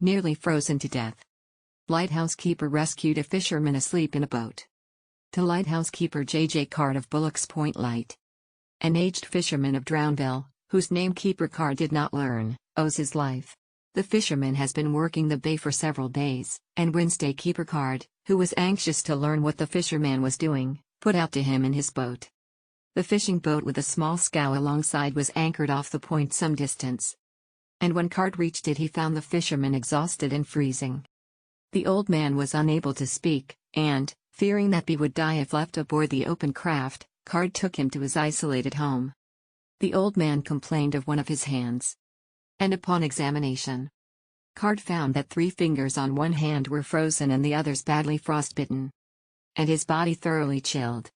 nearly frozen to death. Lighthouse keeper rescued a fisherman asleep in a boat. To lighthouse keeper J.J. Card of Bullock's Point Light. An aged fisherman of Drownville, whose name keeper Card did not learn, owes his life. The fisherman has been working the bay for several days, and Wednesday keeper Card, who was anxious to learn what the fisherman was doing, put out to him in his boat. The fishing boat with a small scow alongside was anchored off the point some distance. And when Card reached it, he found the fisherman exhausted and freezing. The old man was unable to speak, and, fearing that he would die if left aboard the open craft, Card took him to his isolated home. The old man complained of one of his hands. And upon examination, Card found that 3 fingers on one hand were frozen and the others badly frostbitten. And his body thoroughly chilled.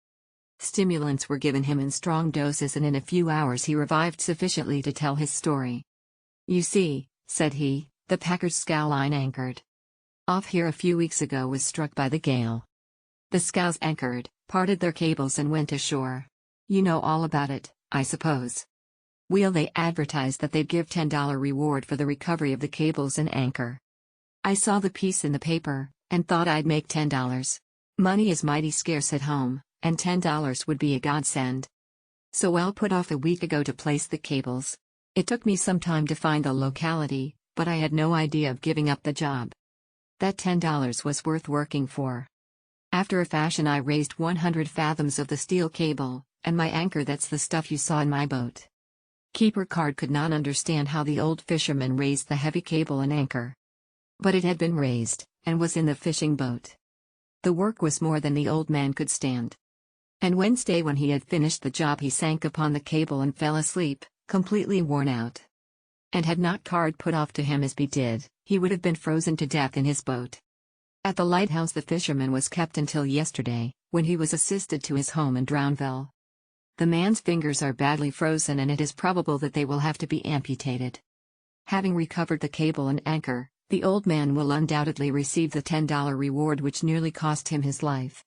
Stimulants were given him in strong doses, and in a few hours he revived sufficiently to tell his story. "You see," said he, "the Packard's scow line anchored off here a few weeks ago was struck by the gale. The scows anchored, parted their cables and went ashore. You know all about it, I suppose. Well, they advertised that they'd give $10 reward for the recovery of the cables and anchor. I saw the piece in the paper, and thought I'd make $10. Money is mighty scarce at home, and $10 would be a godsend. So I'll put off a week ago to place the cables. It took me some time to find the locality, but I had no idea of giving up the job. That $10 was worth working for. After a fashion, I raised 100 fathoms of the steel cable, and my anchor, that's the stuff you saw in my boat." Keeper Card could not understand how the old fisherman raised the heavy cable and anchor. But it had been raised, and was in the fishing boat. The work was more than the old man could stand. And Wednesday, when he had finished the job, he sank upon the cable and fell asleep, completely worn out. And had not Card put off to him as he did, he would have been frozen to death in his boat. At the lighthouse the fisherman was kept until yesterday, when he was assisted to his home in Drownville. The man's fingers are badly frozen, and it is probable that they will have to be amputated. Having recovered the cable and anchor, the old man will undoubtedly receive the $10 reward which nearly cost him his life.